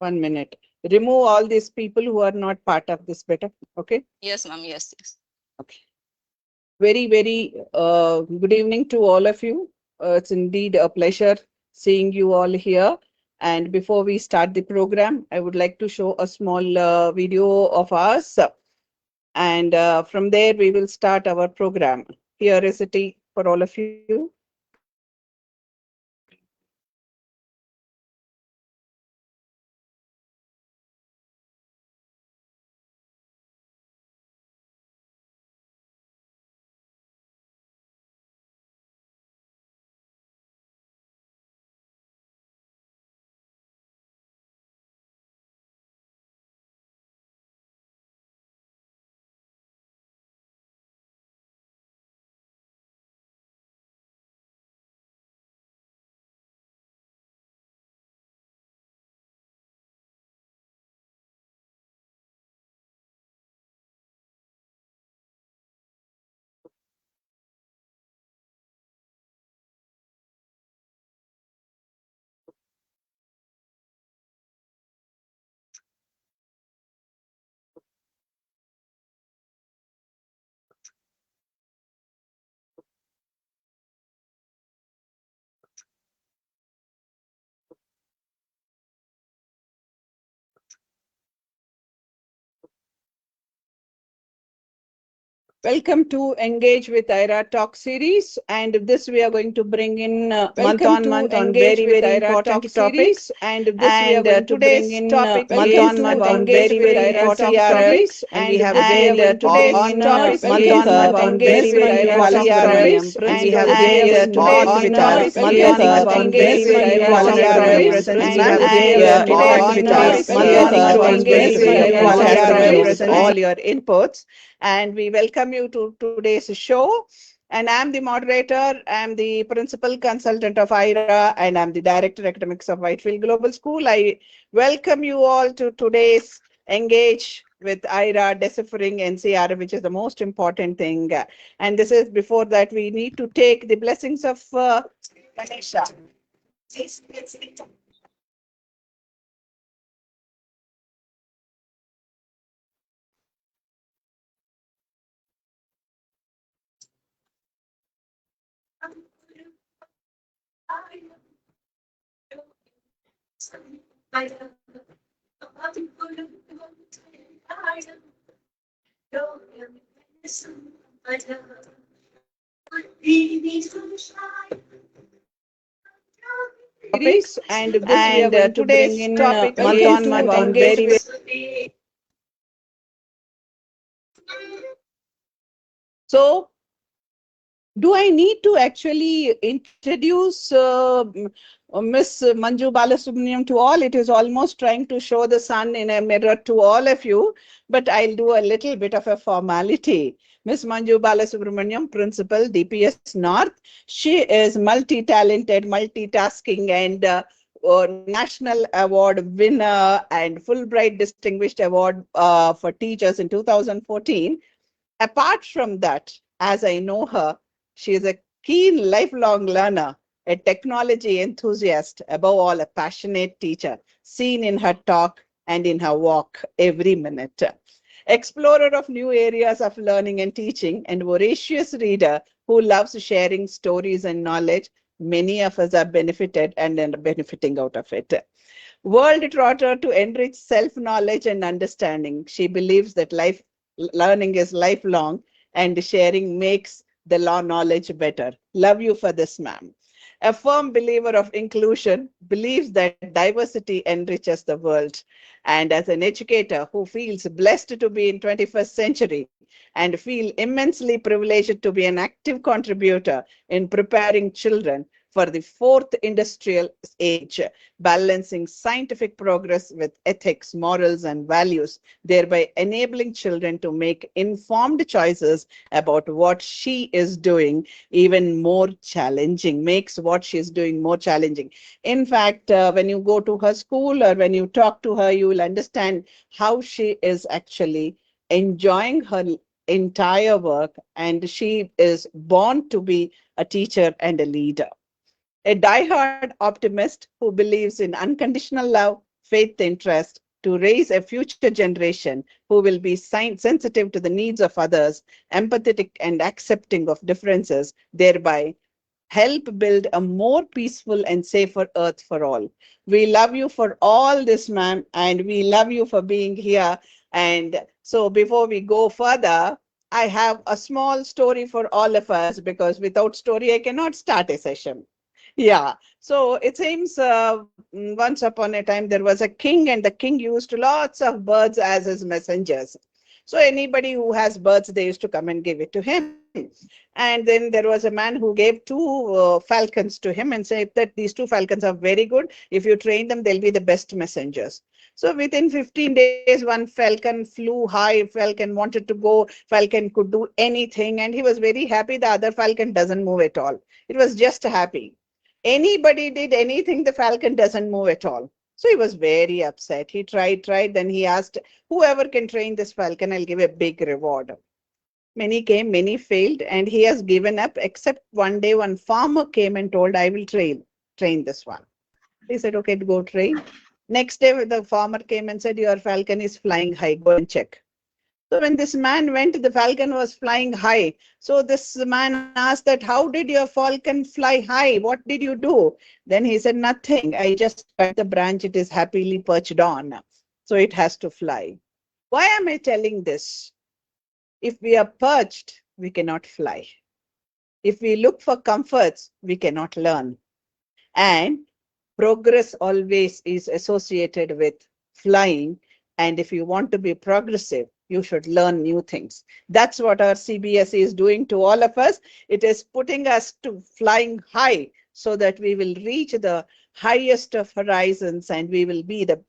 1 minute. Remove all these people who are not part of this better. Okay. Yes, ma'am. Yes, yes. Okay. Very, very good evening to all of you. It's indeed a pleasure seeing you all here. And before we start the program, I would like to show a small video of us. And from there, we will start our program. Here is a tea for all of you. Welcome to Engage with IRA Talk series. And this we are going to bring in month on month on very, very important topics. And this we are going to bring in month on month on very, very important topics. And we have today's topic month on month on very, very important topics. And we have here today's with us month on month on very, very important topics. And we have here today's with us month on month on very, very important topics. All your inputs. And we welcome you to today's show. And I'm the moderator, I'm the principal consultant of IRA, and I'm the director academics of Whitefield Global School. I welcome you all to today's Engage with IRA Deciphering NCrF, which is the most important thing. And this is before that we need to take the blessings of Ganesha. Topics, and today's topic month on month on very, very. So, do I need to actually introduce Miss Manju Balasubramaniam to all? It is almost trying to show the sun in a mirror to all of you, but I'll do a little bit of a formality. Miss Manju Balasubramaniam, Principal, DPS North. She is multi-talented, multitasking, and National Award winner and Fulbright Distinguished Award for Teachers in 2014. Apart from that, as I know her, she is a keen lifelong learner, a technology enthusiast, above all, a passionate teacher, seen in her talk and in her walk every minute. Explorer of new areas of learning and teaching, and voracious reader who loves sharing stories and knowledge. Many of us are benefited and are benefiting out of it. World trotter to enrich self-knowledge and understanding. She believes that learning is lifelong and sharing makes the law knowledge better. Love you for this, ma'am. A firm believer of inclusion, believes that diversity enriches the world. And as an educator who feels blessed to be in 21st century and feel immensely privileged to be an active contributor in preparing children for the fourth industrial age, balancing scientific progress with ethics, morals, and values, thereby enabling children to make informed choices about what she is doing even more challenging, makes what she's doing more challenging. In fact, when you go to her school or when you talk to her, you will understand how she is actually enjoying her entire work, and she is born to be a teacher and a leader. A diehard optimist who believes in unconditional love, faith interest to raise a future generation who will be sensitive to the needs of others, empathetic and accepting of differences, thereby help build a more peaceful and safer earth for all. We love you for all this, ma'am, and we love you for being here. And so before we go further, I have a small story for all of us, because without story, I cannot start a session. Yeah. So it seems once upon a time there was a king, and the king used lots of birds as his messengers. So anybody who has birds, they used to come and give it to him. And then there was a man who gave two falcons to him and said that these two falcons are very good. If you train them, they'll be the best messengers. So within 15 days, one falcon flew high. Falcon wanted to go. Falcon could do anything. And he was very happy. The other falcon doesn't move at all. It was just happy. Anybody did anything, the falcon doesn't move at all. So he was very upset. He tried. Then he asked, whoever can train this falcon, I'll give a big reward. Many came, many failed, and he has given up, except one day one farmer came and told, I will train this one. He said, okay, go train. Next day, the farmer came and said, your falcon is flying high, go and check. So when this man went, the falcon was flying high. So this man asked that, how did your falcon fly high? What did you do? Then he said, nothing. I just cut the branch it is happily perched on. So it has to fly. Why am I telling this? If we are perched, we cannot fly. If we look for comforts, we cannot learn. And progress always is associated with flying. And if you want to be progressive, you should learn new things. That's what our CBSE is doing to all of us. It is putting us to flying high so that we will reach the highest of horizons and we will be the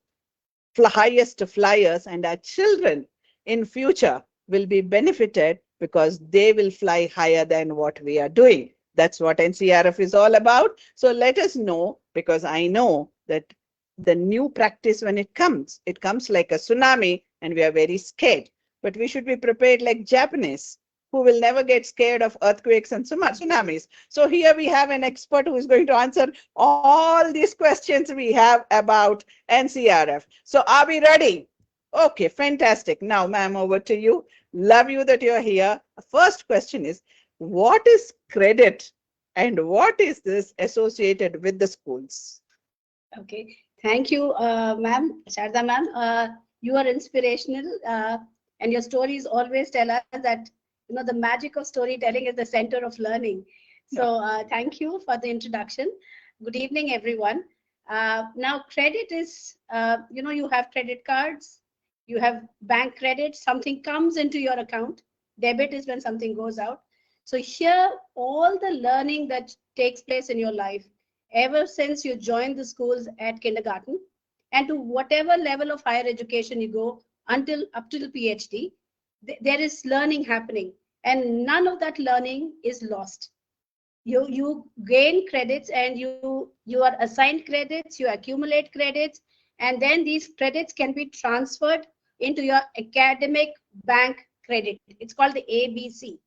highest flyers, and our children in future will be benefited because they will fly higher than what we are doing. That's what NCrF is all about. So let us know, because I know that the new practice, when it comes like a tsunami and we are very scared. But we should be prepared like Japanese, who will never get scared of earthquakes and tsunamis. So here we have an expert who is going to answer all these questions we have about NCrF. So are we ready? Okay, fantastic. Now, ma'am, over to you. Love you that you're here. First question is, what is credit and what is this associated with the schools? Okay, thank you, ma'am, Sharda ma'am. You are inspirational, and your stories always tell us that the magic of storytelling is the center of learning. So thank you for the introduction. Good evening, everyone. Now, credit is, you have credit cards, you have bank credit, something comes into your account. Debit is when something goes out. So here, all the learning that takes place in your life, ever since you joined the schools at kindergarten and to whatever level of higher education you go until up to the PhD, there is learning happening, and none of that learning is lost. You gain credits, and you are assigned credits, you accumulate credits, and then these credits can be transferred into your academic bank credit. It's called the ABC,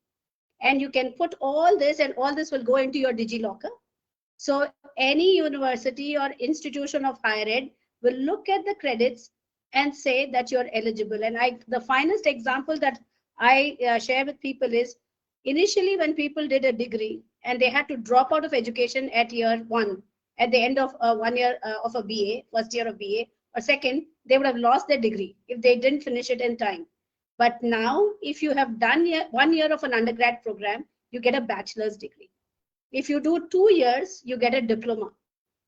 and you can put all this, and all this will go into your DigiLocker. So any university or institution of higher ed will look at the credits and say that you're eligible. And the finest example that I share with people is, initially when people did a degree and they had to drop out of education at year 1, at the end of 1 year of a BA, first year of BA, or second, they would have lost their degree if they didn't finish it in time. But now, if you have done 1 year of an undergrad program, you get a bachelor's degree. If you do 2 years, you get a diploma.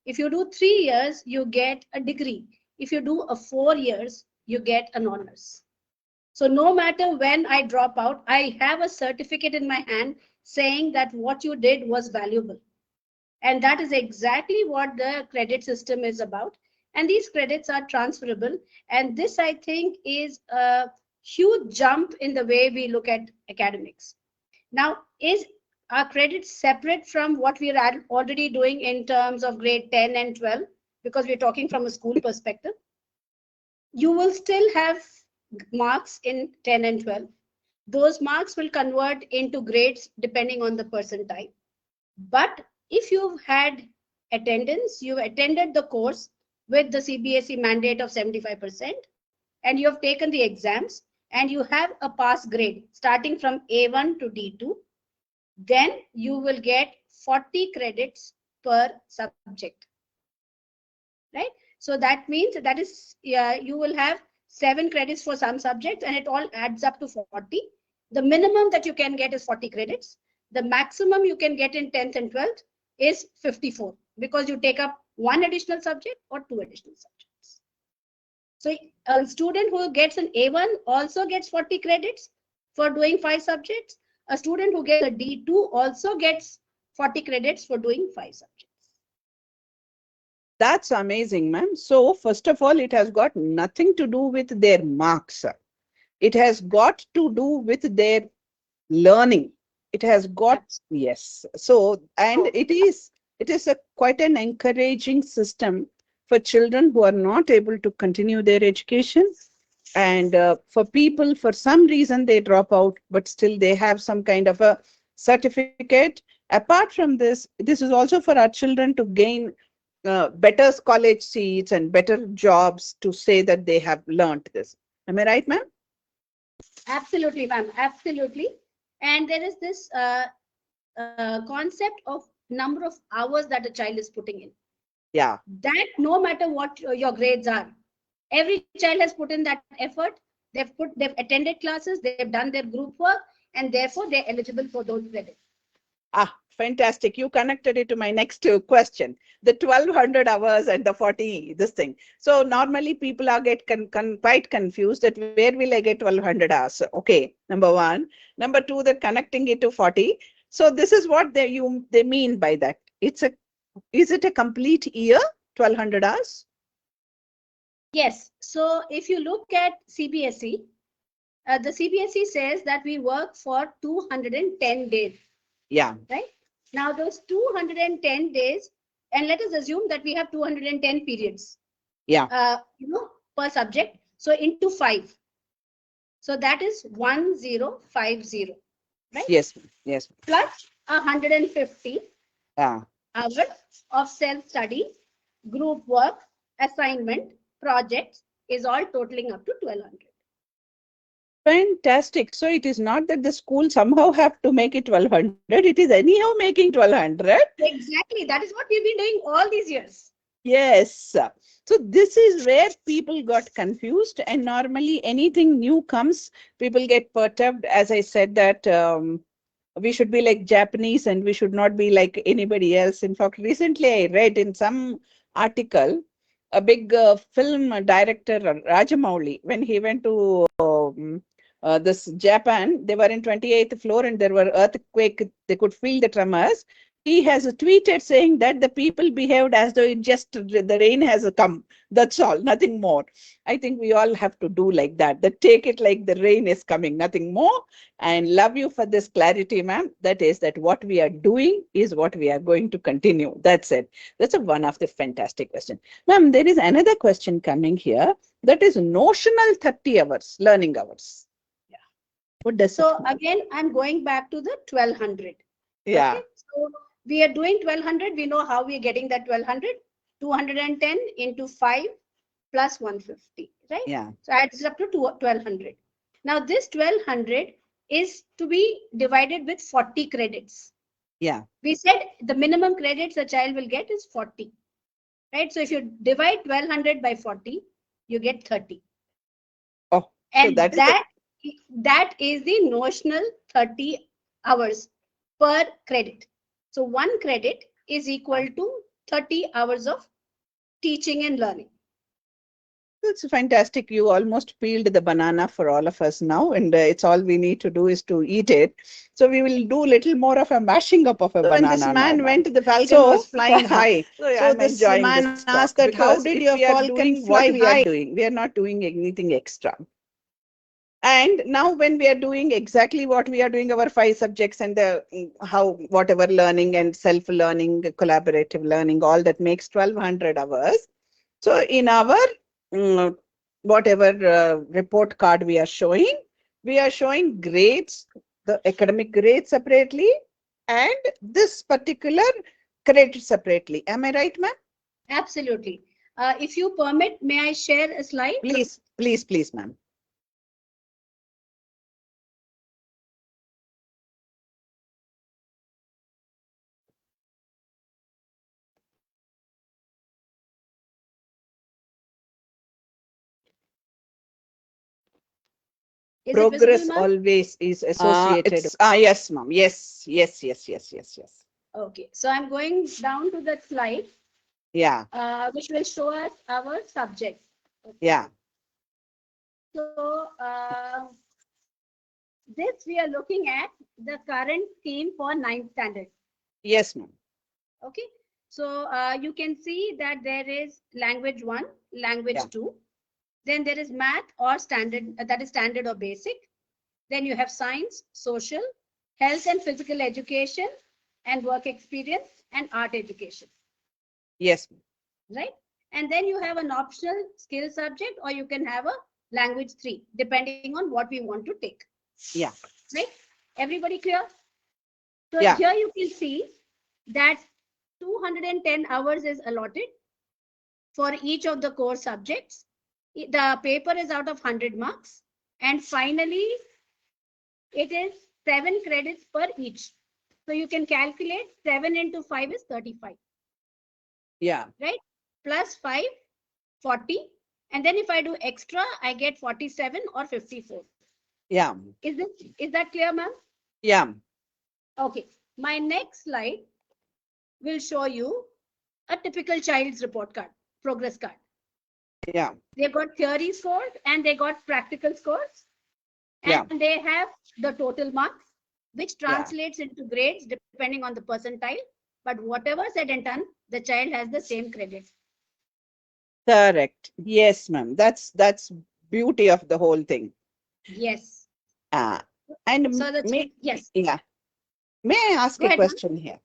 If you do 3 years, you get a degree. If you do 4 years, you get an honors. So no matter when I drop out, I have a certificate in my hand saying that what you did was valuable. And that is exactly what the credit system is about. And these credits are transferable. And this, I think, is a huge jump in the way we look at academics. Now, is our credits separate from what we are already doing in terms of grade 10 and 12? Because we're talking from a school perspective. You will still have marks in 10 and 12. Those marks will convert into grades depending on the percentile. But if you've had attendance, you've attended the course, with the CBSE mandate of 75%, and you have taken the exams, and you have a pass grade starting from A1 to D2, then you will get 40 credits per subject. Right? So that means that is, you will have 7 credits for some subjects, and it all adds up to 40. The minimum that you can get is 40 credits. The maximum you can get in 10th and 12th is 54, because you take up 1 additional subject or 2 additional subjects. So a student who gets an A1 also gets 40 credits for doing 5 subjects. A student who gets a D2 also gets 40 credits for doing 5 subjects. That's amazing, ma'am. So first of all, it has got nothing to do with their marks. It has got to do with their learning. It has got, yes. So, and it is quite an encouraging system for children who are not able to continue their education. And for people, for some reason, they drop out, but still they have some kind of a certificate. Apart from this is also for our children to gain better college seats and better jobs, to say that they have learned this. Am I right, ma'am? Absolutely, ma'am. Absolutely. And there is this concept of number of hours that a child is putting in. Yeah. That no matter what your grades are, every child has put in that effort. They've attended classes, they've done their group work, and therefore they're eligible for those credits. Ah, fantastic. You connected it to my next question, the 1200 hours and the 40, this thing. So normally people are quite confused that where will I get 1200 hours? Okay, number one. Number two, they're connecting it to 40. So this is what they mean by that. Is it a complete year, 1200 hours? Yes. So if you look at CBSE, the CBSE says that we work for 210 days. Yeah. Right? Now those 210 days, and let us assume that we have 210 periods. Yeah. Per subject. So into 5. So that is 1050. Right? Yes. Yes. Plus 150 hours of self-study, group work, assignment, projects is all totaling up to 1200. Fantastic. So it is not that the school somehow have to make it 1200. It is anyhow making 1200. Exactly. That is what we've been doing all these years. Yes. So this is where people got confused, and normally anything new comes, people get perturbed. As I said that we should be like Japanese and we should not be like anybody else. In fact, recently I read in some article, a big film director, Rajamouli, when he went to this Japan, they were in 28th floor and there were earthquake. They could feel the tremors. He has tweeted saying that the people behaved as though the rain has come. That's all, nothing more. I think we all have to do like that. That take it like the rain is coming, nothing more. And love you for this clarity, ma'am. That is that what we are doing is what we are going to continue. That's it. That's one of the fantastic question. Ma'am, there is another question coming here. That is notional 30 hours, learning hours. Yeah. What does so again, I'm going back to the 1200. Yeah. Okay? So we are doing 1200. We know how we are getting that 1200. 210 into 5 plus 150, right? Yeah. So adds up to 1200. Now this 1200 is to be divided with 40 credits. Yeah. We said the minimum credits a child will get is 40, right? So if you divide 1200 by 40, you get 30. Oh, and so that is the notional 30 hours per credit. So 1 credit is equal to 30 hours of teaching and learning. It's fantastic. You almost peeled the banana for all of us now, and it's all we need to do is to eat it. So we will do little more of a mashing up of a banana. When this man went, the falcon was flying high. So this man asked that, how did your falcon fly high? We are not doing anything extra. And now when we are doing exactly what we are doing, our 5 subjects and whatever learning and self-learning, collaborative learning, all that makes 1200 hours. So in our whatever report card we are showing grades, the academic grades separately, and this particular credit separately. Am I right, ma'am? Absolutely. If you permit, may I share a slide? Please, please, please, ma'am. Is it visible, Progress ma'am? always is associated. Yes, ma'am. Yes, yes, yes, yes, yes, yes. Okay, so I'm going down to the slide, Yeah, which will show us our subjects. Okay. yeah. So this we are looking at the current scheme for 9th standard. Yes, ma'am. Okay, so you can see that there is language 1, language Yeah. 2, then there is math or standard, that is standard or basic. Then you have science, social, health and physical education, and work experience, and art education. Yes, ma'am. Right? And then you have an optional skill subject, or you can have a language 3, depending on what we want to take. Yeah. Right? Everybody clear? So Yeah. here you can see that 210 hours is allotted for each of the core subjects. The paper is out of 100 marks. And finally, it is 7 credits per each. So you can calculate 7 into 5 is 35. Yeah. Right? Plus 5, 40. And then if I do extra, I get 47 or 54. Yeah. Is that clear, ma'am? Yeah. Okay. My next slide will show you a typical child's report card, progress card. Yeah. They got theory scores and they got practical scores. And Yeah. they have the total marks, which Yeah. translates into grades depending on the percentile. But whatever said and done, the child has the same credit. Correct. Yes, ma'am. That's beauty of the whole thing. Yes. And So yes. Yeah. May I ask Go a ahead, question here?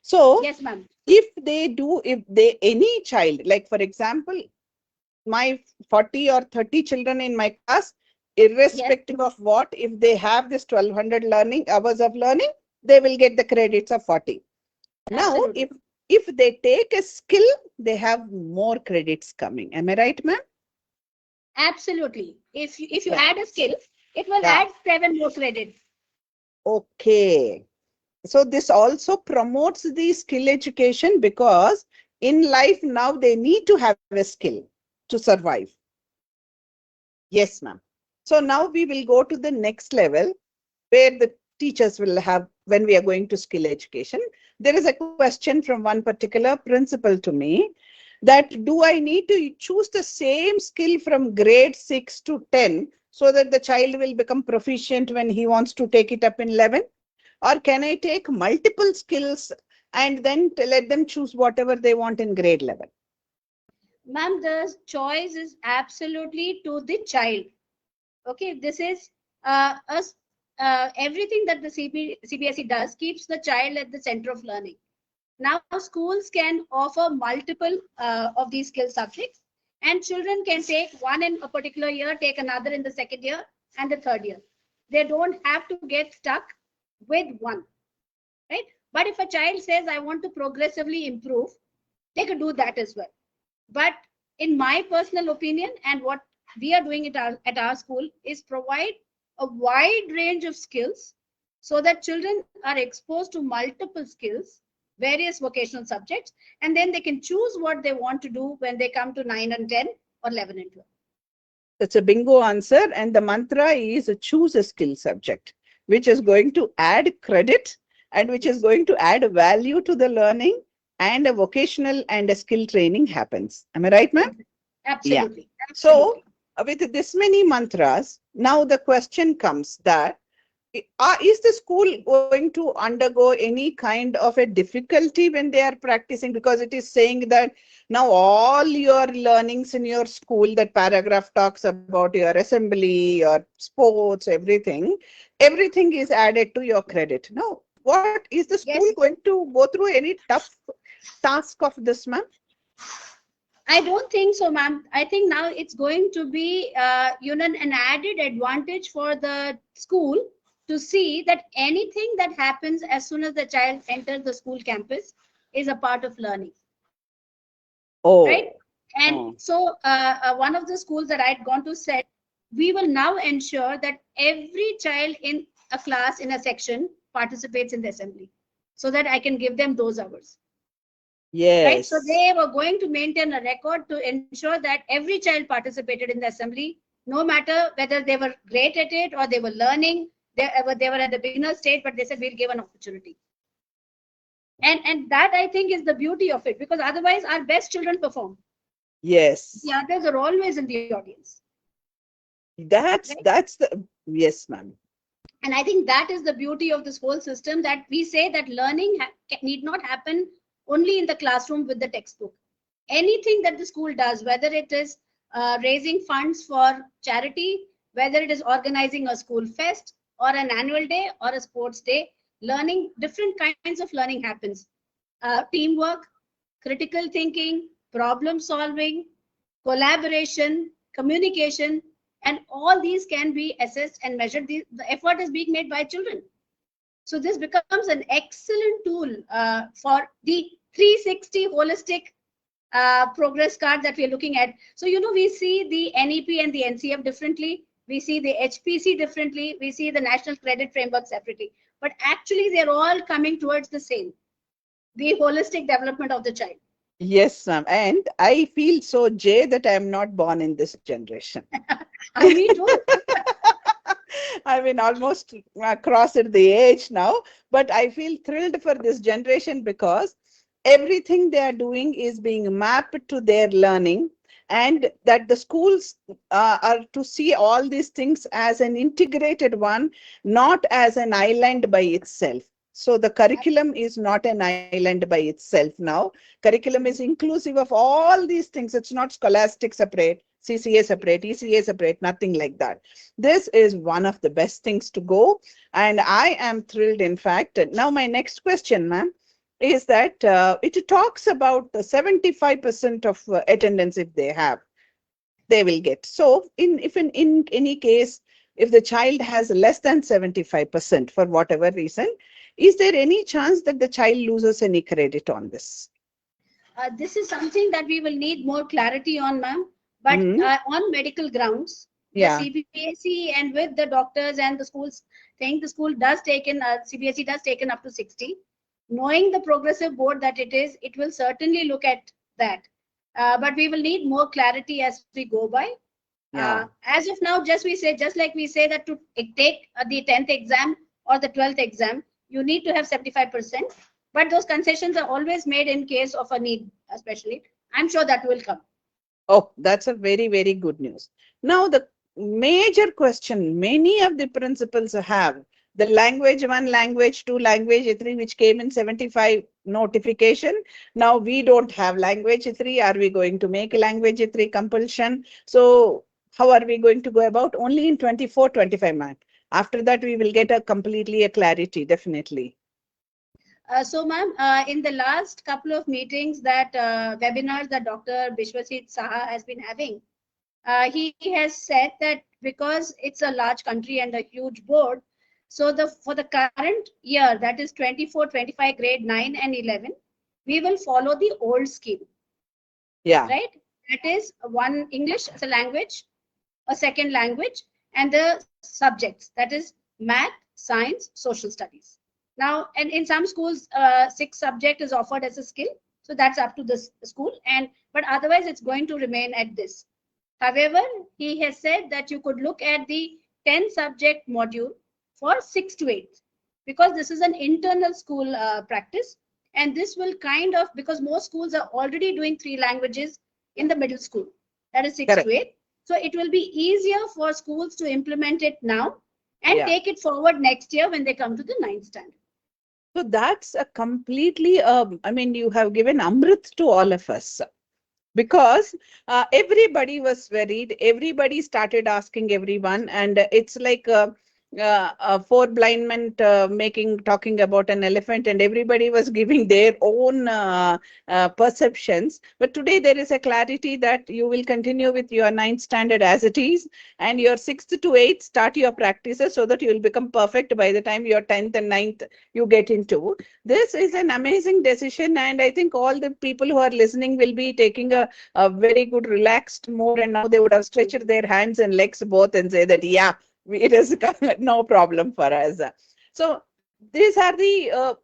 So yes, ma'am. if any child, like for example, my 40 or 30 children in my class, irrespective of what, if they have this 1200 learning hours of learning, they will get the credits of 40. Now, Absolutely. if they take a skill, they have more credits coming. Am I right, ma'am? Absolutely. If you Yeah. add a skill, it will Yeah. add 7 more credits. Okay. So this also promotes the skill education, because in life now they need to have a skill to survive. Yes, ma'am. So now we will go to the next level, where the teachers will have, when we are going to skill education. There is a question from one particular principal to me, that do I need to choose the same skill from grade 6 to 10 so that the child will become proficient when he wants to take it up in 11? Or can I take multiple skills and then let them choose whatever they want in grade level? Ma'am, the choice is absolutely to the child. Okay, this is everything that the CBSE does keeps the child at the center of learning. Now, schools can offer multiple of these skill subjects, and children can take one in a particular year, take another in the second year and the third year. They don't have to get stuck with one, right? But if a child says, I want to progressively improve, they could do that as well. But in my personal opinion, and what we are doing at our school, is provide a wide range of skills so that children are exposed to multiple skills, various vocational subjects, and then they can choose what they want to do when they come to 9 and 10 or 11 and 12. That's a bingo answer. And the mantra is choose a skill subject, which is going to add credit and which is going to add value to the learning, and a vocational and a skill training happens. Am I right, ma'am? Absolutely. Yeah. Absolutely. So with this many mantras, now the question comes that, is the school going to undergo any kind of a difficulty when they are practicing? Because it is saying that now all your learnings in your school, that paragraph talks about your assembly, your sports, everything is added to your credit. Now, what is the school Yes. going to go through any tough task of this, ma'am? I don't think so, ma'am. I think now it's going to be, an added advantage for the school to see that anything that happens as soon as the child enters the school campus is a part of learning. Oh, right? And so one of the schools that I had gone to said, we will now ensure that every child in a class, in a section, participates in the assembly so that I can give them those hours. Right? So Yes. they were going to maintain a record to ensure that every child participated in the assembly, no matter whether they were great at it or they were learning, they were at the beginner stage, but they said we'll give an opportunity. And that I think is the beauty of it, because otherwise our best children perform. The Yes. others are always in the audience. Right? That's the, yes, ma'am. And I think that is the beauty of this whole system, that we say that learning need not happen only in the classroom with the textbook. Anything that the school does, whether it is raising funds for charity, whether it is organizing a school fest or an annual day or a sports day, learning, different kinds of learning happens. Teamwork, critical thinking, problem solving, collaboration, communication, and all these can be assessed and measured. The effort is being made by children. So this becomes an excellent tool for the 360 holistic progress card that we're looking at. So, we see the NEP and the NCF differently. We see the HPC differently. We see the National Credit Framework separately. But actually, they're all coming towards the same, the holistic development of the child. Yes, ma'am. And I feel so, Jay, that I am not born in this generation. Me too. I mean, almost crossed the age now, but I feel thrilled for this generation because everything they are doing is being mapped to their learning, and that the schools are to see all these things as an integrated one, not as an island by itself. So the curriculum is not an island by itself now. Curriculum is inclusive of all these things. It's not scholastic separate, CCA separate, ECA separate, nothing like that. This is one of the best things to go. And I am thrilled, in fact. Now, my next question, ma'am, is that it talks about the 75% of attendance if they have, they will get. So if in any case, if the child has less than 75% for whatever reason, is there any chance that the child loses any credit on this? This is something that we will need more clarity on, ma'am. But on medical grounds, the Yeah. CBSE and with the doctors and the schools, think the school does take in, CBSE does take in up to 60. Knowing the progressive board that it is, it will certainly look at that. But we will need more clarity as we go by. Yeah. As of now, just like we say that to take the 10th exam or the 12th exam, you need to have 75%. But those concessions are always made in case of a need, especially. I'm sure that will come. Oh, that's a very, very good news. Now, the major question many of the principals have, the language 1, language 2, language 3, which came in 75 notification. Now we don't have language 3. Are we going to make language 3 compulsion? So how are we going to go about? Only in 24, 25 months. After that, we will get a completely a clarity, definitely. So, ma'am, in the last couple of meetings that webinars that Dr. Bishwasit Saha has been having, he has said that because it's a large country and a huge board, so for the current year, that is 24-25 grade 9 and 11, we will follow the old scheme. Yeah. Right? That is one English as a language, a second language, and the subjects, that is math, science, social studies. Now, and in some schools, 6 subject is offered as a skill. So that's up to the school. But otherwise, it's going to remain at this. However, he has said that you could look at the 10 subject module for 6 to 8, because this is an internal school practice. And this will kind of, because most schools are already doing 3 languages in the middle school, that is 6 to 8. So it will be easier for schools to implement it now and take it forward next year when they come to the 9th standard. So that's a completely, I mean, you have given Amrit to all of us. Because everybody was worried, everybody started asking everyone, and it's like four blind men talking about an elephant, and everybody was giving their own perceptions. But today there is a clarity that you will continue with your ninth standard as it is, and your sixth to eighth start your practices so that you will become perfect by the time your 10th and ninth you get into. This is an amazing decision, and I think all the people who are listening will be taking a very good relaxed mode, and now they would have stretched their hands and legs both and say that, yeah, it is no problem for us. So these are the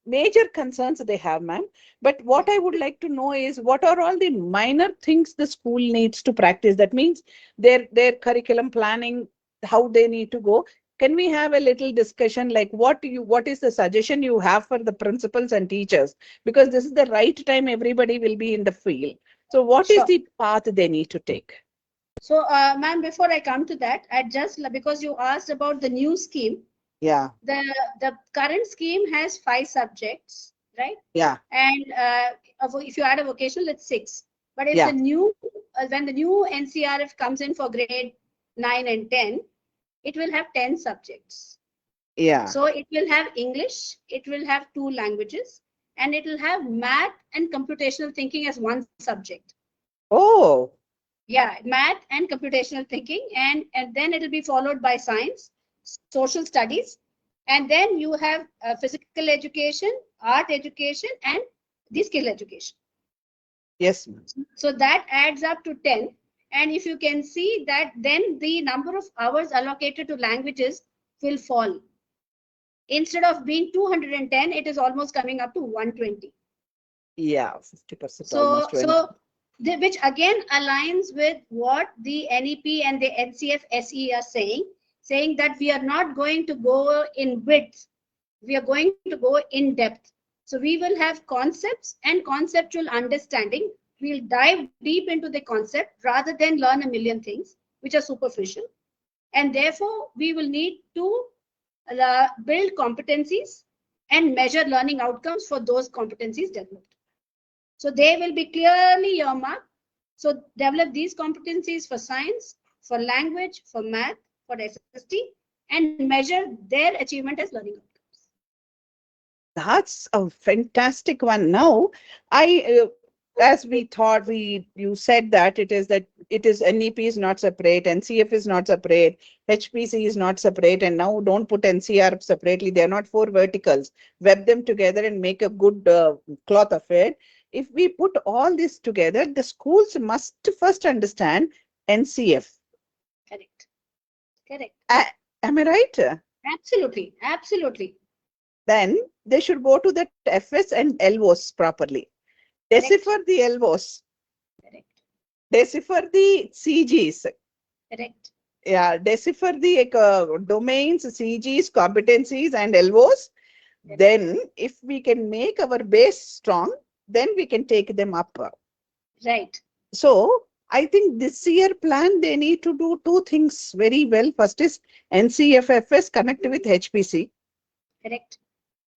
major concerns they have, ma'am. But what I would like to know is, what are all the minor things the school needs to practice? That means their curriculum planning, how they need to go. Can we have a little discussion, like what is the suggestion you have for the principals and teachers? Because this is the right time everybody will be in the field. So what is Sure. the path they need to take? So, ma'am, before I come to that, because you asked about the new scheme, Yeah, the current scheme has 5 subjects, right? yeah, And if you add a vocational, it's 6. But if yeah, the new when the new NCrF comes in for grade 9 and 10, it will have 10 subjects. yeah. So it will have English, it will have 2 languages, and it will have math and computational thinking as one subject. Oh, Yeah, math and computational thinking, and then it will be followed by science, social studies, and then you have physical education, art education, and the skill education. yes, ma'am. So that adds up to 10. And if you can see that, then the number of hours allocated to languages will fall. Instead of being 210, it is almost coming up to 120. Yeah, 50% almost So, 20. which again aligns with what the NEP and the NCF SE are saying that we are not going to go in width, we are going to go in depth. So we will have concepts and conceptual understanding. We'll dive deep into the concept rather than learn a million things which are superficial. And therefore, we will need to build competencies and measure learning outcomes for those competencies developed. So they will be clearly earmarked. So develop these competencies for science, for language, for math, for SST, and measure their achievement as learning outcomes. That's a fantastic one. Now, as we thought, you said that it is NEP is not separate, NCF is not separate, HPC is not separate, and now don't put NCR separately. They are not four verticals. Web them together and make a good cloth of it. If we put all this together, the schools must first understand NCF. Correct. Correct. Am I right? Absolutely. Absolutely. Then they should go to that FS and LOs properly. Correct. Decipher the LOs. Correct. Decipher the CGs. Correct. Yeah, decipher the domains, CGs, competencies, and LOs. Correct. Then, if we can make our base strong, then we can take them up. Right. So, I think this year plan, they need to do two things very well. First is NCFFS connect with HPC. Correct.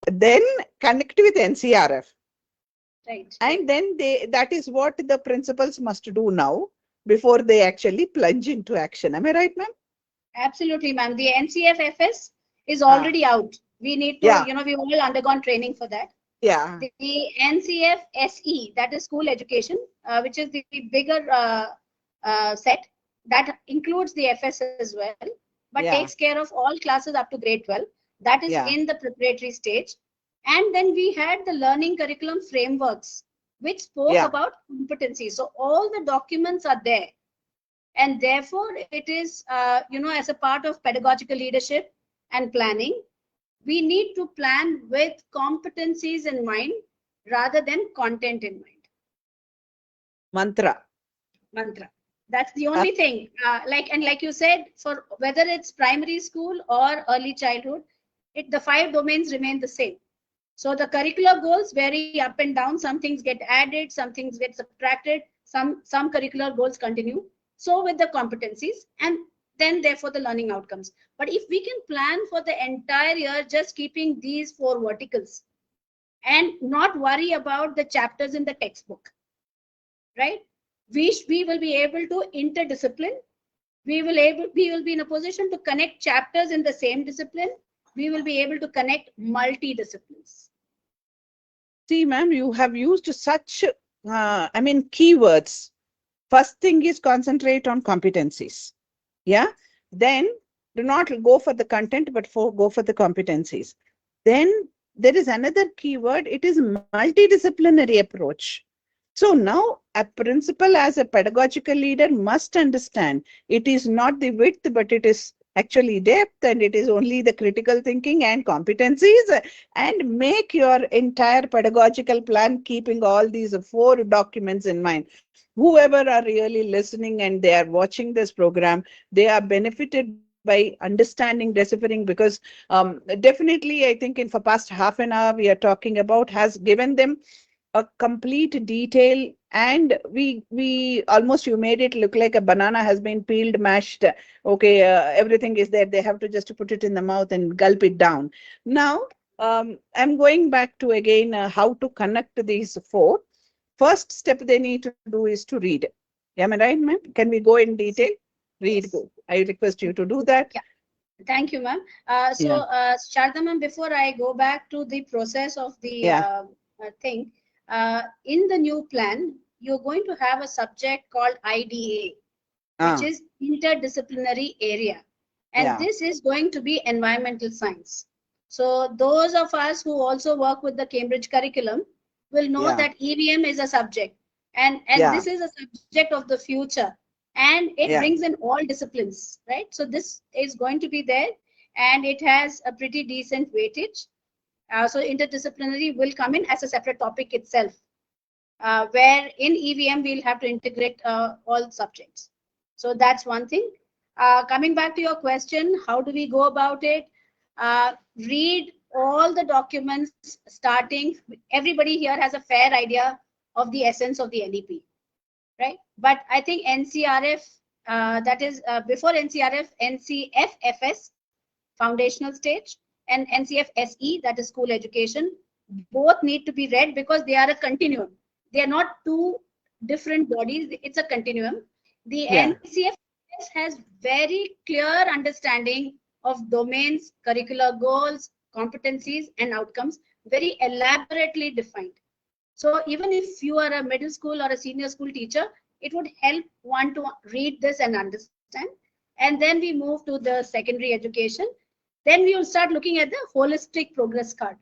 Then connect with NCrF. Right. And then that is what the principals must do now before they actually plunge into action. Am I right, ma'am? Absolutely, ma'am. The NCFFS is already out. We need to, Yeah, we've all undergone training for that. yeah, The NCF SE, that is school education, which is the bigger set, that includes the FS as well, but yeah, takes care of all classes up to grade 12. That is yeah, in the preparatory stage. And then we had the learning curriculum frameworks, which spoke yeah. about competency. So all the documents are there. And therefore, it is, as a part of pedagogical leadership and planning, we need to plan with competencies in mind rather than content in mind. Mantra. Mantra. That's the Uh, only thing. Like you said, for whether it's primary school or early childhood, the 5 domains remain the same. So the curricular goals vary up and down. Some things get added, some things get subtracted, some curricular goals continue. So with the competencies, and then therefore the learning outcomes. But if we can plan for the entire year, just keeping these 4 verticals and not worry about the chapters in the textbook, right? We will be able to interdiscipline We will be in a position to connect chapters in the same discipline. We will be able to connect multi-disciplines. See, ma'am, you have used such, keywords. First thing is concentrate on competencies. Yeah. Then do not go for the content, but go for the competencies. Then there is another keyword. It is multidisciplinary approach. So now a principal as a pedagogical leader must understand it is not the width, but it is actually depth, and it is only the critical thinking and competencies, and make your entire pedagogical plan keeping all these four documents in mind. Whoever are really listening and they are watching this program, they are benefited by understanding deciphering, because definitely I think in for past half an hour we are talking about has given them a complete detail, and we almost, you made it look like a banana has been peeled, mashed. Okay, everything is there, they have to just put it in the mouth and gulp it down. Now I'm going back to again how to connect these four. First step they need to do is to read. Am I right, ma'am? Can we go in detail? Read. Yes. Go. I request you to do that. Yeah. Thank you, ma'am. Yeah. Sharda ma'am, before I go back to the process of the Yeah. thing, in the new plan, you're going to have a subject called IDA, which is interdisciplinary area. And Yeah. this is going to be environmental science. So those of us who also work with the Cambridge curriculum will know Yeah. that EVM is a subject. And Yeah. this is a subject of the future. And it Yeah. brings in all disciplines, right? So this is going to be there, and it has a pretty decent weightage. So interdisciplinary will come in as a separate topic itself, where in EVM we'll have to integrate all subjects. So that's one thing. Coming back to your question, how do we go about it? Read all the documents starting. Everybody here has a fair idea of the essence of the NEP, right? But I think NCrF, that is before NCrF, NCFFS, foundational stage, and NCFSE, that is school education, both need to be read because they are a continuum. They are not two different bodies, it's a continuum. The Yeah. NCFS has very clear understanding of domains, curricular goals, competencies, and outcomes, very elaborately defined. So even if you are a middle school or a senior school teacher, it would help one to read this and understand. And then we move to the secondary education. Then we will start looking at the holistic progress card.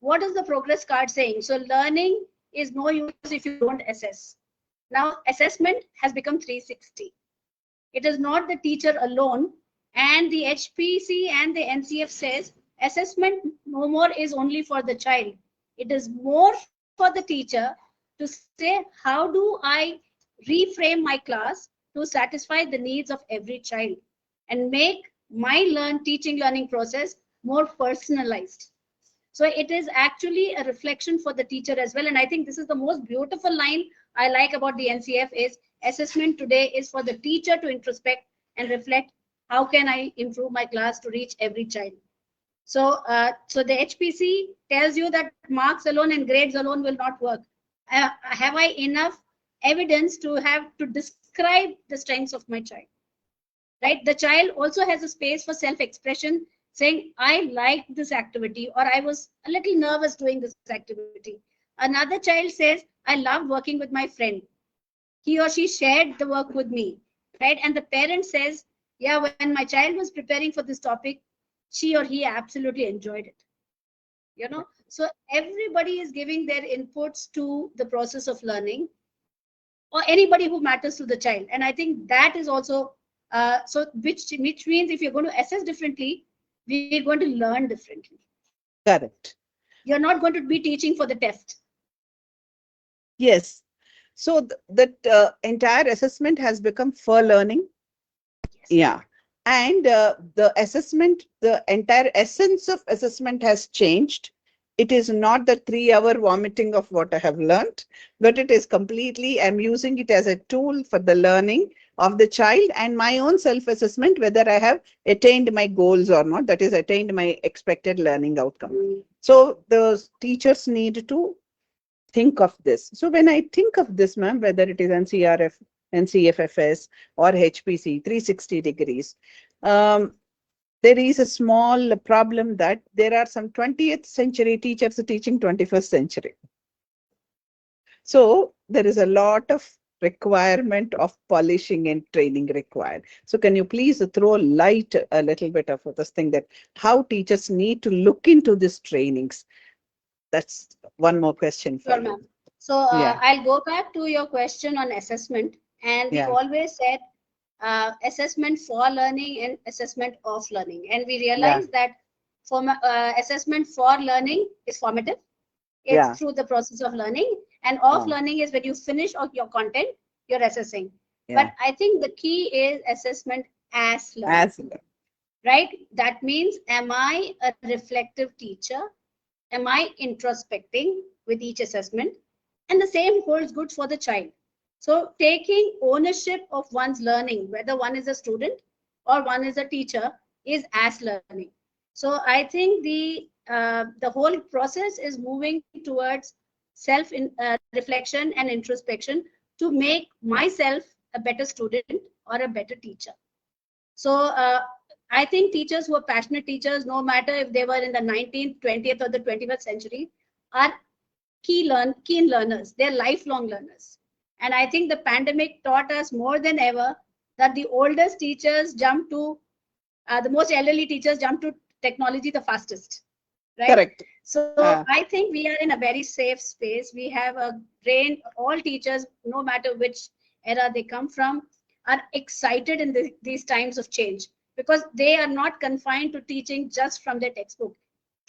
What is the progress card saying? So learning is no use if you don't assess. Now assessment has become 360. It is not the teacher alone, and the HPC and the NCF says assessment no more is only for the child. It is more for the teacher to say, how do I reframe my class to satisfy the needs of every child and make my teaching learning process more personalized. So it is actually a reflection for the teacher as well. And I think this is the most beautiful line I like about the NCF is assessment today is for the teacher to introspect and reflect, how can I improve my class to reach every child. So the HPC tells you that marks alone and grades alone will not work. Have I enough evidence to have to describe the strengths of my child? Right? The child also has a space for self-expression, saying, I liked this activity, or I was a little nervous doing this activity. Another child says, I loved working with my friend. He or she shared the work with me, right? And the parent says, yeah, when my child was preparing for this topic, she or he absolutely enjoyed it. So everybody is giving their inputs to the process of learning, or anybody who matters to the child. And I think that is also which means if you're going to assess differently, we're going to learn differently. Correct. You're not going to be teaching for the test. Yes. So that entire assessment has become for learning. Yes. Yeah. And the assessment, the entire essence of assessment has changed. It is not the 3-hour vomiting of what I have learned, but it is completely, I'm using it as a tool for the learning of the child and my own self-assessment, whether I have attained my goals or not, that is attained my expected learning outcome. So the teachers need to think of this. So when I think of this, ma'am, whether it is NCrF NCFFS or HPC, 360 degrees. There is a small problem that there are some 20th century teachers teaching 21st century. So there is a lot of requirement of polishing and training required. So can you please throw light a little bit of this thing that how teachers need to look into these trainings? That's one more question for Sure, you. ma'am. So I'll go back to your question on assessment. And we've always said assessment for learning and assessment of learning. And we realize that assessment for learning is formative. It's through the process of learning. And of learning is when you finish your content, you're assessing. But I think the key is assessment as learning. Right? That means, am I a reflective teacher? Am I introspecting with each assessment? And the same holds good for the child. So taking ownership of one's learning, whether one is a student or one is a teacher, is as learning. So I think the whole process is moving towards self reflection and introspection to make myself a better student or a better teacher. So I think teachers who are passionate teachers, no matter if they were in the 19th, 20th, or the 21st century, are keen learners. They're lifelong learners. And I think the pandemic taught us more than ever that the oldest teachers jump to, the most elderly teachers jump to technology the fastest. Right? Correct. So I think we are in a very safe space. We have a brain, all teachers, no matter which era they come from, are excited in these times of change because they are not confined to teaching just from their textbook.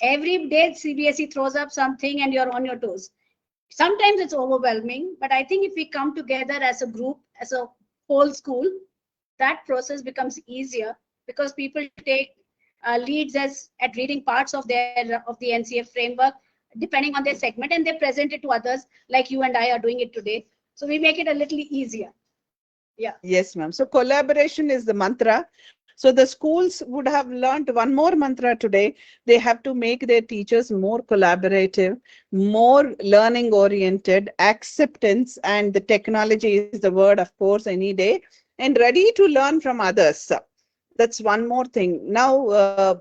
Every day CBSE throws up something and you're on your toes. Sometimes it's overwhelming, but I think if we come together as a group, as a whole school, that process becomes easier because people take leads at reading parts of the NCF framework depending on their segment, and they present it to others like you and I are doing it today. So we make it a little easier. Yeah. Yes, ma'am. So collaboration is the mantra. So the schools would have learned one more mantra today. They have to make their teachers more collaborative, more learning oriented, acceptance, and the technology is the word, of course, any day, and ready to learn from others. That's one more thing. Now,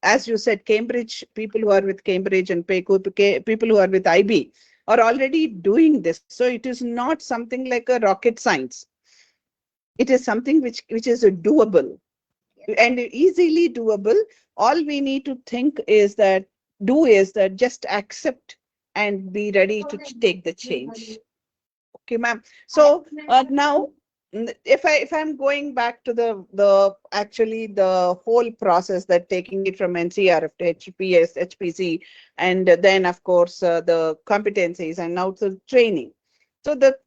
as you said, Cambridge, people who are with Cambridge and people who are with IB are already doing this. So it is not something like a rocket science. It is something which is doable and easily doable. All we need to think is that just accept and be ready to take the change. Okay, ma'am. So now, if I'm going back to the whole process, that taking it from NCrF to HPS, HPC, and then of course the competencies and now to training. So the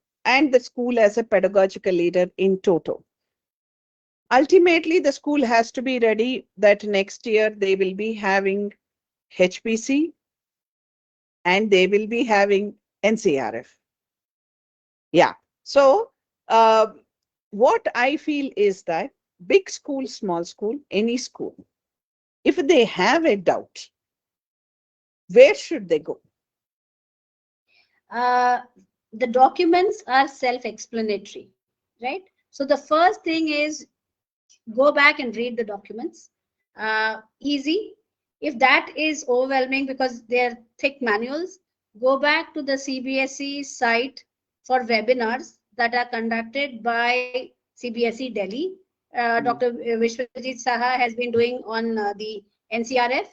school as a pedagogical leader in toto. Ultimately, the school has to be ready that next year they will be having HPC and they will be having NCrF. Yeah. So what I feel is that big school, small school, any school, if they have a doubt, where should they go? The documents are self-explanatory, right? So the first thing is go back and read the documents. Easy. If that is overwhelming because they're thick manuals, go back to the CBSE site for webinars that are conducted by CBSE Delhi. Dr. Vishwajit Saha has been doing on the NCrF.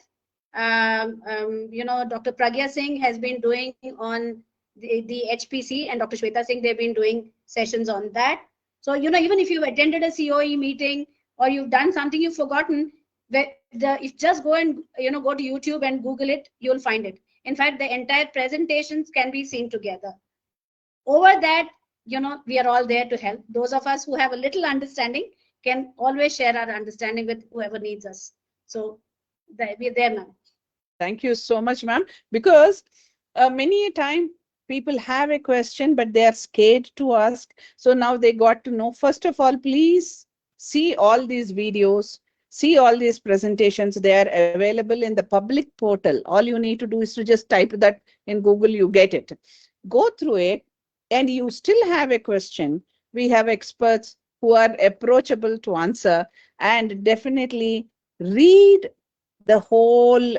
Dr. Pragya Singh has been doing on the HPC, and Dr. Shweta Singh, they've been doing sessions on that. So, even if you've attended a COE meeting or you've done something you've forgotten, if just go and, go to YouTube and Google it, you'll find it. In fact, the entire presentations can be seen together. Over that, we are all there to help. Those of us who have a little understanding can always share our understanding with whoever needs us. So we're there, ma'am. Thank you so much, ma'am. Because many a time people have a question, but they are scared to ask. So now they got to know. First of all, please see all these videos, see all these presentations. They are available in the public portal. All you need to do is to just type that in Google, you get it. Go through it, and you still have a question. We have experts who are approachable to answer, and definitely read the whole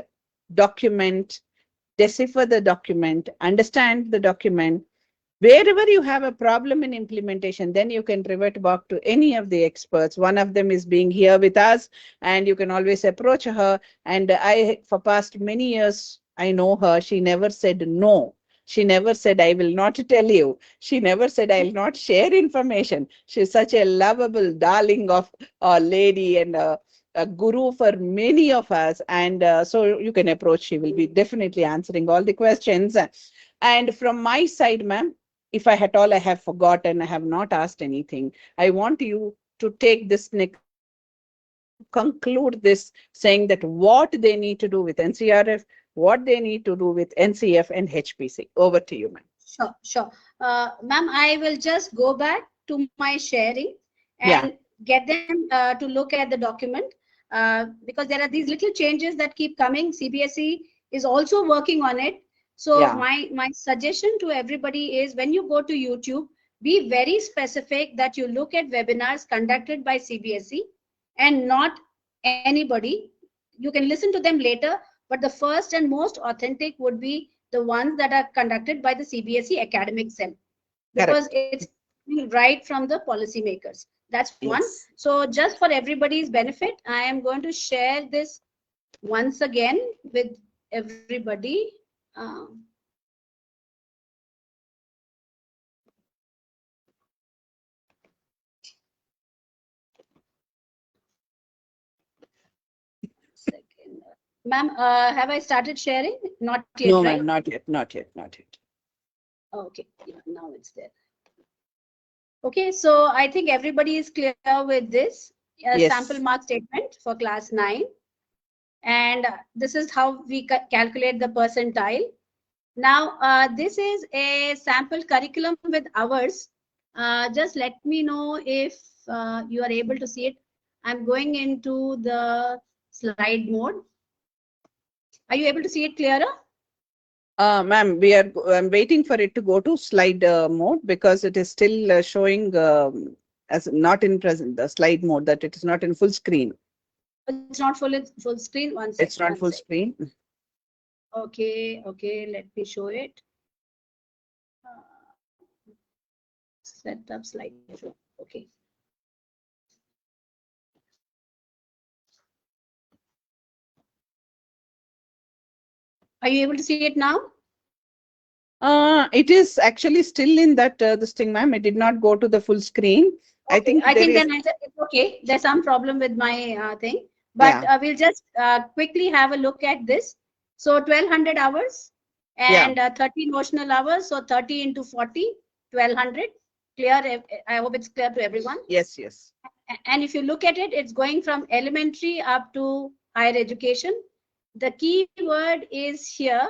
document, decipher the document, understand the document. Wherever you have a problem in implementation, then you can revert back to any of the experts. One of them is being here with us, and you can always approach her. And I, for past many years, I know her. She never said no. She never said, I will not tell you. She never said, I will not share information. She's such a lovable darling of a lady, and a guru for many of us. And so you can approach. She will be definitely answering all the questions. And from my side, ma'am, if I at all I have forgotten, I have not asked anything, I want you to take this next step to conclude this, saying that what they need to do with NCrF, what they need to do with NCF and HPC. Over to you, ma'am. Sure, sure. Ma'am, I will just go back to my sharing and Yeah, get them to look at the document, because there are these little changes that keep coming. CBSE is also working on it. So yeah, my suggestion to everybody is, when you go to YouTube, be very specific that you look at webinars conducted by CBSE and not anybody. You can listen to them later, but the first and most authentic would be the ones that are conducted by the CBSE academic cell, because correct. it's right from the policymakers. That's one. Yes. So just for everybody's benefit, I am going to share this once again with everybody. Second. Ma'am, have I started sharing? Not yet, No, right? ma'am, not yet, not yet, not yet. Okay, yeah, now it's there. Okay, so I think everybody is clear with this sample Yes. mark statement for class 9. And this is how we calculate the percentile. Now, this is a sample curriculum with hours. Just let me know if you are able to see it. I'm going into the slide mode. Are you able to see it clearer? Ma'am, I'm waiting for it to go to slide mode, because it is still showing as not in present, the slide mode, that it is not in full screen. It's not full screen. One sec, It's one not full sec. screen. Okay, okay, let me show it. Set up slideshow. Okay. Are you able to see it now? It is actually still in that this thing, ma'am. It did not go to the full screen. I Okay, think I there think is. then it's okay. There's some problem with my thing, but Yeah, we'll just quickly have a look at this. So 1200 hours yeah. and 30 notional hours. So 30 into 40, 1200. Clear? I hope it's clear to everyone. Yes, yes. And if you look at it, it's going from elementary up to higher education. The key word is here.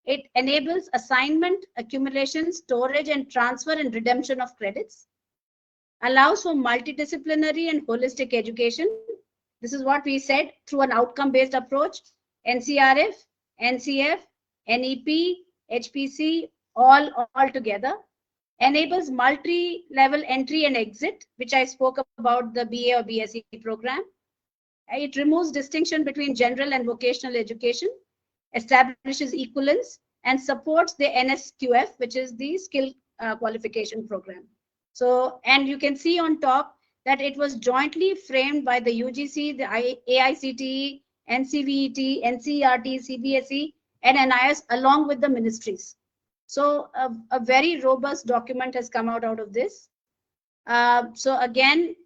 It enables assignment, accumulation, storage, and transfer and redemption of credits, allows for multidisciplinary and holistic education. This is what we said, through an outcome-based approach. NCrF, NCF, NEP, HPC, all together. Enables multi-level entry and exit, which I spoke about the BA or BSc program. It removes distinction between general and vocational education, establishes equivalence, and supports the NSQF, which is the skill qualification program. So, and you can see on top that it was jointly framed by the UGC, the AICTE, NCVET, NCERT, CBSE, and NIS, along with the ministries. So a very robust document has come out of this. So again,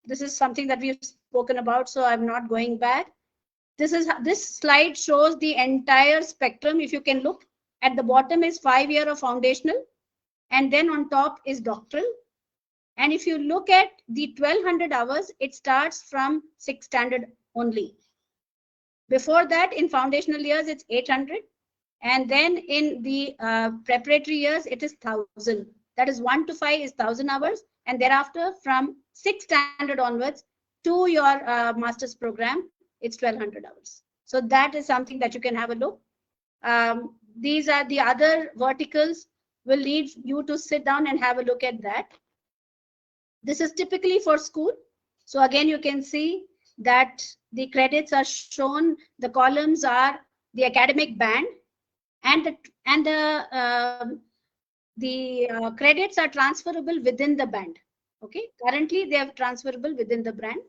this is something that we've spoken about, so I'm not going back. This slide shows the entire spectrum. If you can look at the bottom is 5 year of foundational, and then on top is doctoral. And if you look at the 1200 hours, it starts from 6th standard only. Before that, in foundational years, it's 800. And then in the preparatory years, it is 1000. That is 1 to 5 is 1000 hours. And thereafter, from 6th standard onwards to your master's program, it's 1200 hours. So that is something that you can have a look. These are the other verticals, will lead you to sit down and have a look at that. This is typically for school. So again, you can see that the credits are shown. The columns are the academic band, and the credits are transferable within the band. Okay, currently they are transferable within the band,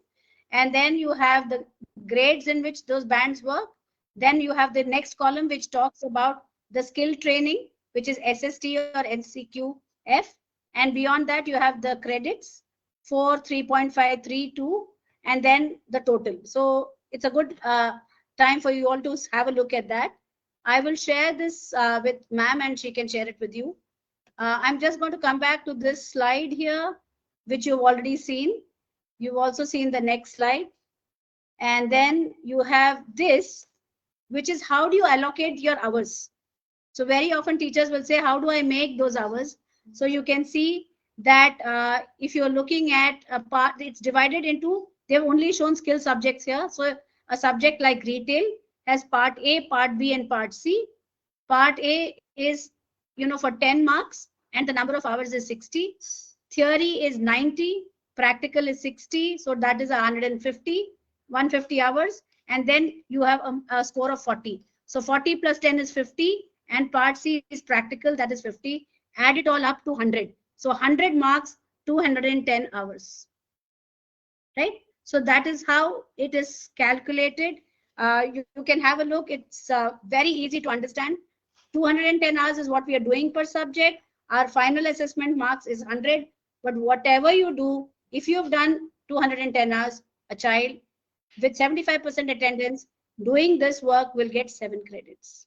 and then you have the grades in which those bands work. Then you have the next column which talks about the skill training, which is SST or NCQF, and beyond that you have the credits for 3.5, 3, 2, and then the total. So it's a good time for you all to have a look at that. I will share this with ma'am and she can share it with you. I'm just going to come back to this slide here, which you've already seen. You've also seen the next slide. And then you have this, which is how do you allocate your hours? So very often teachers will say, how do I make those hours? So you can see that if you're looking at a part, it's divided into, they've only shown skill subjects here. So a subject like retail has part A, part B, and part C. Part A is, for 10 marks, and the number of hours is 60. Theory is 90, practical is 60, so that is 150 hours, and then you have a score of 40. So 40 plus 10 is 50, and part C is practical, that is 50. Add it all up to 100. So 100 marks, 210 hours, right? So that is how it is calculated. You can have a look. It's very easy to understand. 210 hours is what we are doing per subject. Our final assessment marks is 100. But whatever you do, if you've done 210 hours, a child with 75% attendance doing this work will get 7 credits.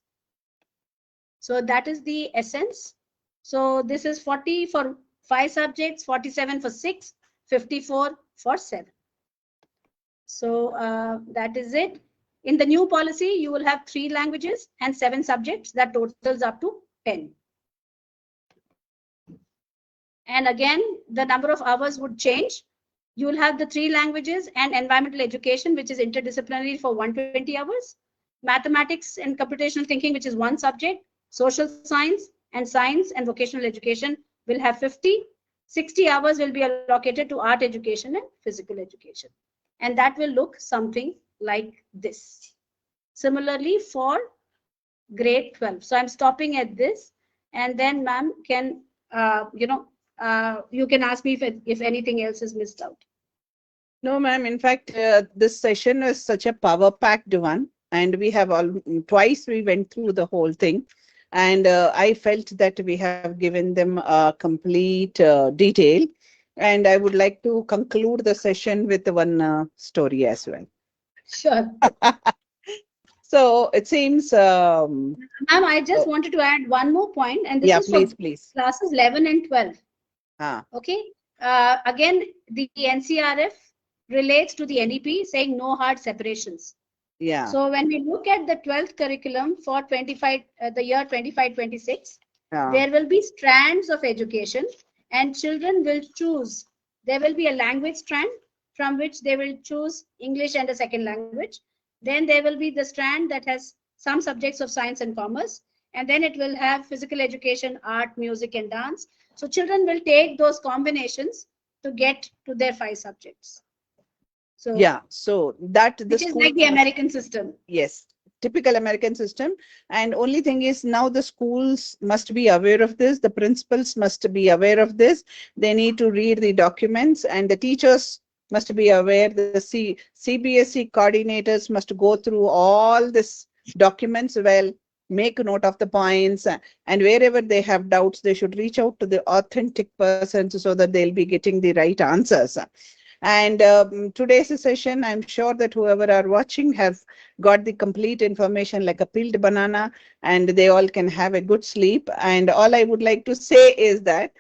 So that is the essence. So this is 40 for 5 subjects, 47 for 6, 54 for 7. So that is it. In the new policy, you will have 3 languages and 7 subjects. That totals up to 10. And again, the number of hours would change. You will have the 3 languages and environmental education, which is interdisciplinary for 120 hours. Mathematics and computational thinking, which is 1 subject. Social science and vocational education will have 50. 60 hours will be allocated to art education and physical education. And that will look something like this. Similarly for grade 12. So I'm stopping at this, and then ma'am can, you can ask me if anything else is missed out. No, ma'am. In fact, this session was such a power-packed one, and we have twice we went through the whole thing, and I felt that we have given them a complete detail, and I would like to conclude the session with one story as well. Sure. So it seems, ma'am, I just wanted to add one more point, and this is for classes 11 and 12. Okay. Again, the NCrF relates to the NEP, saying no hard separations. Yeah. So when we look at the 12th curriculum for the year 25-26, there will be strands of education, and children will choose. There will be a language strand from which they will choose English and a second language. Then there will be the strand that has some subjects of science and commerce, and then it will have physical education, art, music, and dance. So children will take those combinations to get to their 5 subjects. So yeah, so that the which is like the American system. Yes, typical American system. And only thing is, now the schools must be aware of this. The principals must be aware of this. They need to read the documents, and the teachers must be aware. The CBSE coordinators must go through all this documents well, make note of the points, and wherever they have doubts, they should reach out to the authentic persons so that they'll be getting the right answers. And today's session, I'm sure that whoever are watching have got the complete information like a peeled banana, and they all can have a good sleep. And all I would like to say is that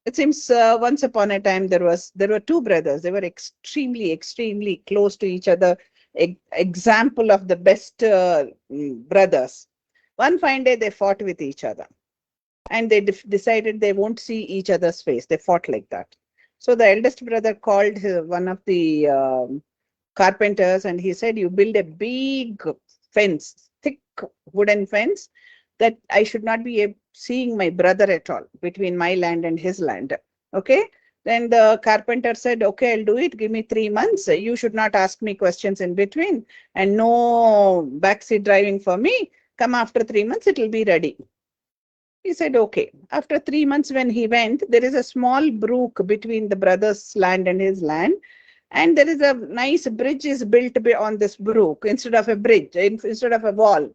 it seems once upon a time there were 2 brothers. They were extremely close to each other. Example of the best brothers. One fine day they fought with each other, and they decided they won't see each other's face. They fought like that. So the eldest brother called one of the carpenters, and he said, you build a big fence, thick wooden fence, that I should not be seeing my brother at all between my land and his land. Okay. Then the carpenter said, okay, I'll do it. Give me 3 months. You should not ask me questions in between, and no backseat driving for me. Come after 3 months, it will be ready. He said, okay. After 3 months, when he went, there is a small brook between the brother's land and his land. And there is a nice bridge is built on this brook instead of a bridge, instead of a wall.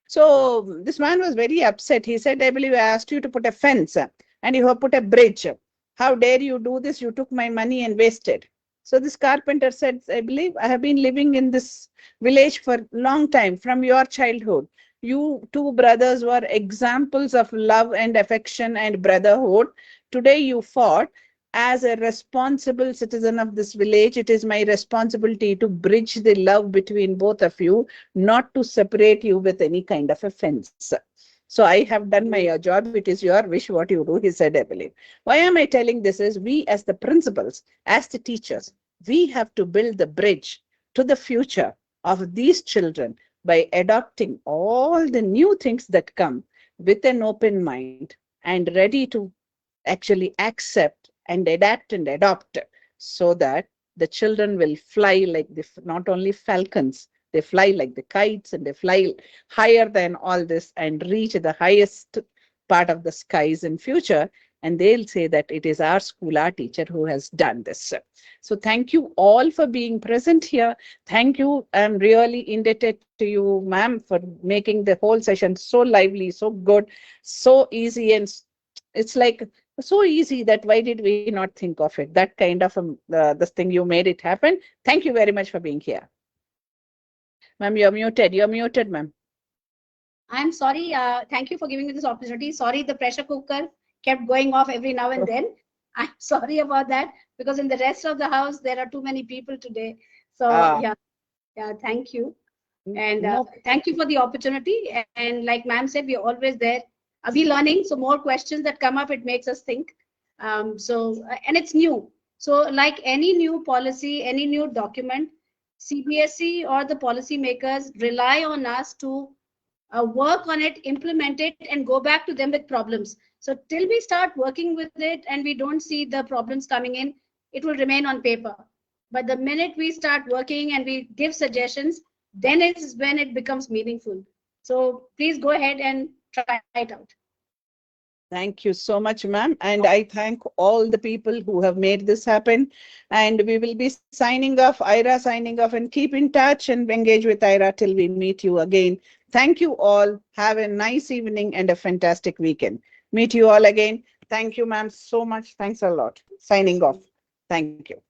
So this man was very upset. He said, I believe I asked you to put a fence and you have put a bridge. How dare you do this? You took my money and wasted. So this carpenter said, I believe I have been living in this village for a long time from your childhood. You two brothers were examples of love and affection and brotherhood. Today you fought. As a responsible citizen of this village, it is my responsibility to bridge the love between both of you, not to separate you with any kind of offense. So I have done my job. It is your wish what you do, he said, I believe. Why am I telling this is we as the principals, as the teachers, we have to build the bridge to the future of these children by adopting all the new things that come with an open mind and ready to actually accept and adapt and adopt, so that the children will fly like the not only falcons, they fly like the kites, and they fly higher than all this and reach the highest part of the skies in future. And they'll say that it is our school, our teacher who has done this. So thank you all for being present here. Thank you. I'm really indebted to you, ma'am, for making the whole session so lively, so good, so easy. And it's like so easy that why did we not think of it? That kind of this thing, you made it happen. Thank you very much for being here. Ma'am, you're muted. You're muted, ma'am. I'm sorry. Thank you for giving me this opportunity. Sorry, the pressure cooker kept going off every now and then. I'm sorry about that, because in the rest of the house there are too many people today. So yeah, thank you. And thank you for the opportunity. And like ma'am said, we're always there. We're learning, so more questions that come up, it makes us think. And it's new. So like any new policy, any new document, CBSE or the policymakers rely on us to work on it, implement it, and go back to them with problems. So till we start working with it and we don't see the problems coming in, it will remain on paper. But the minute we start working and we give suggestions, then is when it becomes meaningful. So please go ahead and try it out. Thank you so much, ma'am. And I thank all the people who have made this happen. And we will be signing off, IRA signing off, and keep in touch and engage with IRA till we meet you again. Thank you all. Have a nice evening and a fantastic weekend. Meet you all again. Thank you, ma'am, so much. Thanks a lot. Signing off. Thank you.